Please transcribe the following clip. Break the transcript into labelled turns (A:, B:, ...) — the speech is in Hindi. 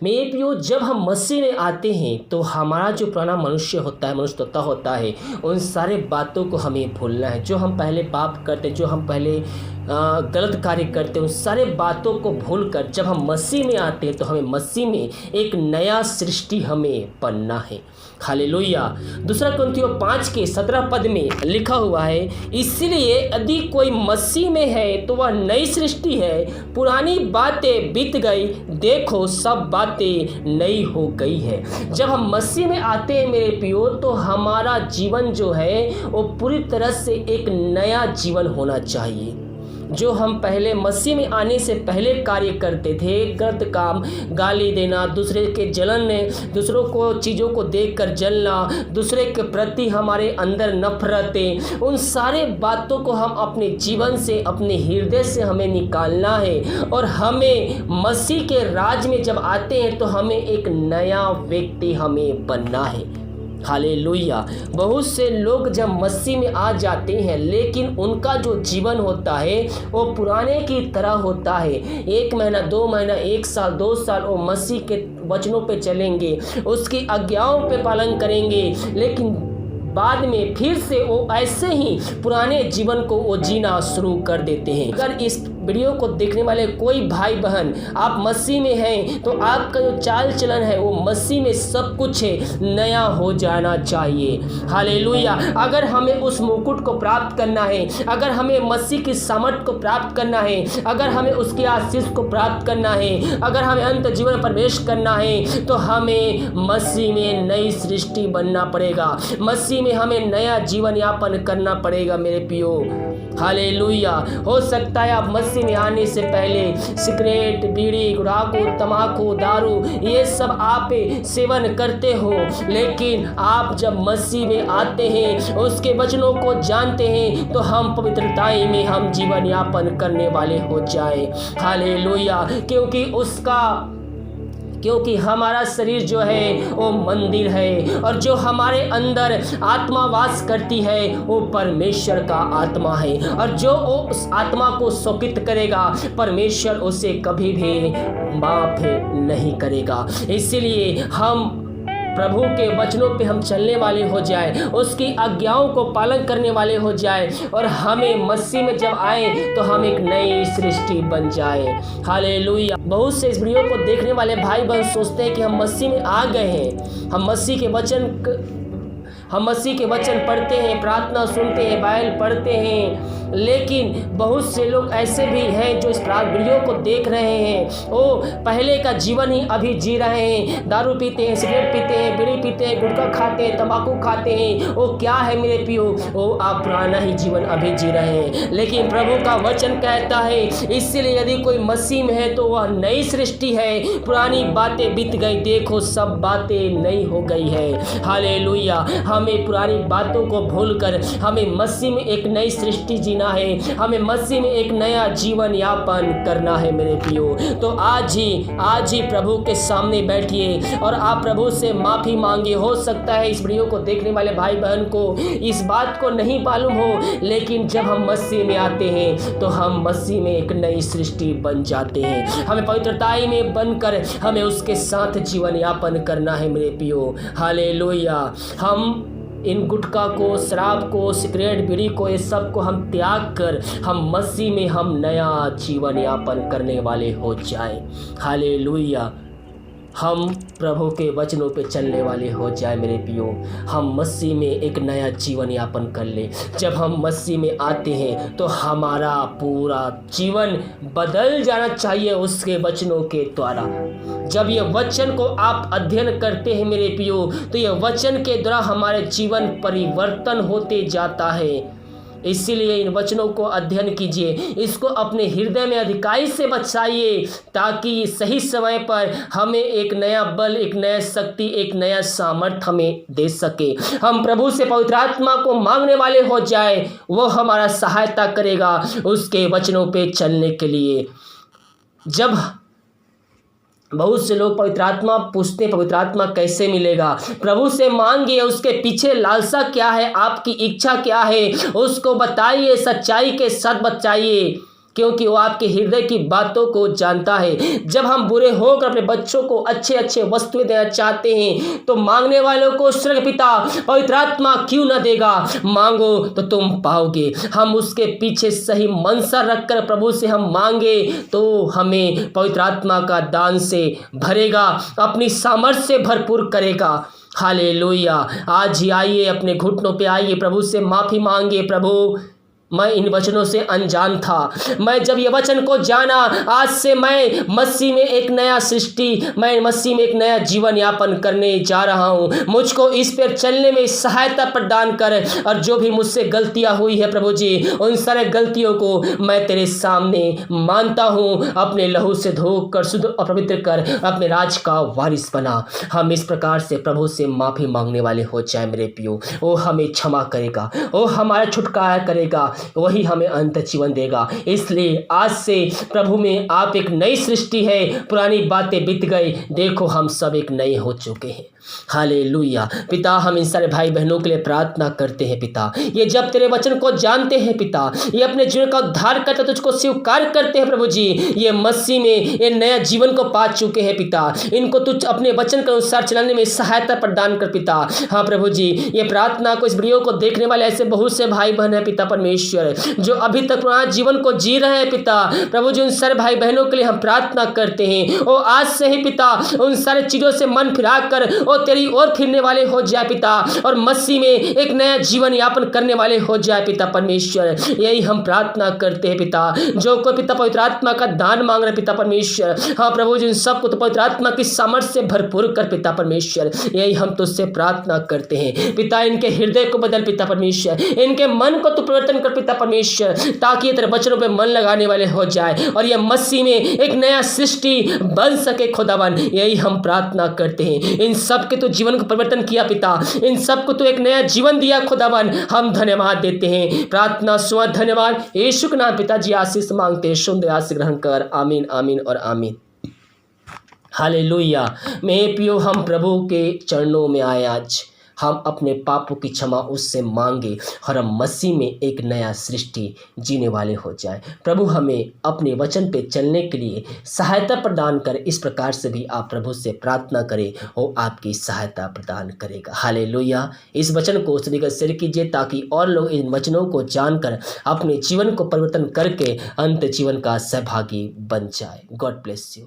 A: मेरे प्रियो, जब हम मसीह में आते हैं तो हमारा जो पुराना मनुष्य होता है, मनुष्यत्व होता है, उन सारे बातों को हमें भूलना है। जो हम पहले पाप करते, जो हम पहले गलत कार्य करते, उन सारे बातों को भूलकर जब हम मसीह में आते हैं तो हमें मसीह में एक नया सृष्टि हमें बनना है। हालेलुया। दूसरा कुरिन्थियों 5 के 17 पद में लिखा हुआ है, इसलिए यदि कोई मसीह में है तो वह नई सृष्टि है, पुरानी बातें बीत गई, देखो सब बातें नई हो गई है। जब हम मसीह में आते हैं मेरे प्रियो, तो हमारा जीवन जो है वो पूरी तरह से एक नया जीवन होना चाहिए। जो हम पहले मसीह में आने से पहले कार्य करते थे, गलत काम, गाली देना, दूसरे के जलन, दूसरों को चीज़ों को देखकर जलना, दूसरे के प्रति हमारे अंदर नफरतें, उन सारे बातों को हम अपने जीवन से, अपने हृदय से हमें निकालना है। और हमें मसीह के राज में जब आते हैं तो हमें एक नया व्यक्ति हमें बनना है। हालेलुया। बहुत से लोग जब मसीह में आ जाते हैं, लेकिन उनका जो जीवन होता है वो पुराने की तरह होता है। 1 महीना, 2 महीना, 1 साल, 2 साल वो मसीह के वचनों पे चलेंगे, उसकी आज्ञाओं पे पालन करेंगे, लेकिन बाद में फिर से वो ऐसे ही पुराने जीवन को वो जीना शुरू कर देते हैं। अगर इस वीडियो को देखने वाले कोई भाई बहन आप मसीह में हैं तो आपका जो चाल चलन है वो मसीह में सब कुछ नया हो जाना चाहिए। हालेलुया। अगर हमें उस मुकुट को प्राप्त करना है, अगर हमें मसीह की सामर्थ को प्राप्त करना है, अगर हमें उसकी आशीष को प्राप्त करना है, अगर हमें अंत जीवन में प्रवेश करना है, तो हमें मसीह में नई सृष्टि बनना पड़ेगा। मसीह में हमें नया जीवन यापन करना पड़ेगा मेरे प्रियो। हालेलुया। हो सकता है आप मसीह में आने से पहले सिगरेट, बीड़ी, गुड़ाखू, तम्बाकू, दारू ये सब आप सेवन करते हो, लेकिन आप जब मसीह में आते हैं, उसके वचनों को जानते हैं, तो हम पवित्रताई में हम जीवन यापन करने वाले हो जाए। हालेलुया। क्योंकि हमारा शरीर जो है वो मंदिर है, और जो हमारे अंदर आत्मा वास करती है वो परमेश्वर का आत्मा है, और जो उस आत्मा को शोकित करेगा परमेश्वर उसे कभी भी माफ नहीं करेगा। इसीलिए हम प्रभु के वचनों पे हम चलने वाले हो जाए, उसकी आज्ञाओं को पालन करने वाले हो जाए, और हमें मसीह में जब आए तो हम एक नई सृष्टि बन जाए। हालेलुया। बहुत से इस वीडियो को देखने वाले भाई बहन सोचते हैं कि हम मसीह में आ गए हैं, हम मसीह के वचन पढ़ते हैं, प्रार्थना सुनते हैं, बाइबल पढ़ते हैं, लेकिन बहुत से लोग ऐसे भी हैं जो इस वीडियो को देख रहे हैं, वो पहले का जीवन ही अभी जी रहे हैं। दारू पीते हैं, सिगरेट पीते हैं, बीड़ी पीते हैं, गुटखा खाते हैं, तंबाकू खाते हैं। वो क्या है मेरे प्रियो, वो आप पुराना ही जीवन अभी जी रहे हैं। लेकिन प्रभु का वचन कहता है, इसलिए यदि कोई मसीह में है तो वह नई सृष्टि है, पुरानी बातें बीत गई, देखो सब बातें नई हो गई है। हालेलुया। हमें पुरानी बातों को भूलकर हमें मसीह में एक नई सृष्टि जीना है, हमें मसीह में एक नया जीवन यापन करना है मेरे प्रियो। तो आज ही प्रभु के सामने बैठिए और आप प्रभु से माफ़ी मांगिए। हो सकता है इस वीडियो को देखने वाले भाई बहन को इस बात को नहीं मालूम हो, लेकिन जब हम मसीह में आते हैं तो हम मसीह में एक नई सृष्टि बन जाते हैं। हमें पवित्रताई में बनकर हमें उसके साथ जीवन यापन करना है मेरे प्रियो। हालेलुया। हम इन गुटखा को, शराब को, सिगरेट, बीड़ी को, ये सब को हम त्याग कर हम मसीह में हम नया जीवन यापन करने वाले हो जाए। हालेलुया। हम प्रभु के वचनों पे चलने वाले हो जाए मेरे प्रियो। हम मसीह में एक नया जीवन यापन कर ले। जब हम मसीह में आते हैं तो हमारा पूरा जीवन बदल जाना चाहिए उसके वचनों के द्वारा। जब ये वचन को आप अध्ययन करते हैं मेरे प्रियो, तो ये वचन के द्वारा हमारे जीवन परिवर्तन होते जाता है। इसीलिए इन वचनों को अध्ययन कीजिए, इसको अपने हृदय में अधिकाई से बचाइए, ताकि सही समय पर हमें एक नया बल, एक नया शक्ति, एक नया सामर्थ हमें दे सके। हम प्रभु से पवित्र आत्मा को मांगने वाले हो जाए, वो हमारा सहायता करेगा उसके वचनों पे चलने के लिए। जब बहुत से लोग पवित्र आत्मा पूछते हैं, पवित्र आत्मा कैसे मिलेगा? प्रभु से मांगिए, उसके पीछे लालसा क्या है, आपकी इच्छा क्या है, उसको बताइए, सच्चाई के साथ बताइए, क्योंकि वो आपके हृदय की बातों को जानता है। जब हम बुरे होकर अपने बच्चों को अच्छे अच्छे वस्तुएं देना चाहते हैं तो मांगने वालों को स्वर्ग पिता पवित्र आत्मा क्यों न देगा। मांगो तो तुम पाओगे। हम उसके पीछे सही मनसा रखकर प्रभु से हम मांगे तो हमें पवित्र आत्मा का दान से भरेगा, अपनी सामर्थ्य से भरपूर करेगा। हालेलुया। आज ही आइए, अपने घुटनों पे आइए, प्रभु से माफ़ी मांगिए। प्रभु, मैं इन वचनों से अनजान था। मैं जब ये वचन को जाना, आज से मैं मसीह में एक नया सृष्टि, मैं मसीह में एक नया जीवन यापन करने जा रहा हूँ। मुझको इस पर चलने में सहायता प्रदान कर, और जो भी मुझसे गलतियाँ हुई है प्रभु जी, उन सारे गलतियों को मैं तेरे सामने मानता हूँ। अपने लहू से धोकर शुद्ध और पवित्र कर, अपने राज का वारिस बना। हम इस प्रकार से प्रभु से माफ़ी मांगने वाले हो जाए मेरे पियो। वो हमें क्षमा करेगा, वो हमारा छुटकारा करेगा, वही हमें अंत जीवन देगा। इसलिए आज से प्रभु में आप एक नई सृष्टि है। पुरानी बातें बीत गई, देखो हम सब एक नए हो चुके हैं। हालेलुया। पिता, हम इन सारे भाई बहनों के लिए प्रार्थना करते हैं पिता। ये जब तेरे वचन को जानते हैं पिता, ये अपने जीवन का उद्धार करते तुझको स्वीकार करते हैं प्रभु जी, ये मसीह में ये नया जीवन को पा चुके हैं पिता। इनको तुझ अपने वचन के अनुसार चलाने में सहायता प्रदान कर पिता। हाँ प्रभु जी, ये प्रार्थना को, इस वीडियो को देखने वाले ऐसे बहुत से भाई बहन है पिता परमेश्वर, जो अभी तक पुराना जीवन को जी रहे हैं पिता। प्रभु जी, उन सारे भाई बहनों के लिए हम प्रार्थना करते हैं, और आज से ही पिता उन सारे चीज़ों से मन फिरा कर तेरी ओर फिरने वाले हो जाए पिता, और मसीह में एक नया जीवन यापन करने वाले हो जाए पिता परमेश्वर। यही हम प्रार्थना करते हैं पिता। जो कोई पिता पवित्र आत्मा का दान मांग रहे पिता परमेश्वर, हाँ प्रभु जी, सबको तो पवित्र आत्मा की सामर्थ्य से भरपूर कर पिता परमेश्वर। यही हम तुझसे प्रार्थना करते हैं पिता। इनके हृदय को बदल पिता परमेश्वर, इनके मन को तू परिवर्तन कर पिता परमेश्वर, ताकि ये तेरे वचनों पे मन लगाने वाले हो जाए, और ये मसीह में एक नया सृष्टि बन सके खुदावन। यही हम प्रार्थना करते हैं। इन सब के तो जीवन को परिवर्तन किया पिता, इन सबको तो एक नया जीवन दिया खुदावन। हम धन्यवाद देते हैं। प्रार्थना सुन, धन्यवाद यीशु के नाम पिताजी आशीष मांगते हैं। सुंदर आशीष ग्रहण कर। आमीन, आमीन और आमीन। हालेलुया। मैं पियो, हम प्रभु के चरणों में आए। आज हम अपने पापों की क्षमा उससे मांगे, और हम मसीह में एक नया सृष्टि जीने वाले हो जाए। प्रभु, हमें अपने वचन पे चलने के लिए सहायता प्रदान कर। इस प्रकार से भी आप प्रभु से प्रार्थना करें, वो आपकी सहायता प्रदान करेगा। हालेलुया। इस वचन को सभी का शेयर कीजिए, ताकि और लोग इन वचनों को जानकर अपने जीवन को परिवर्तन करके अंत जीवन का सहभागी बन जाए। God bless you.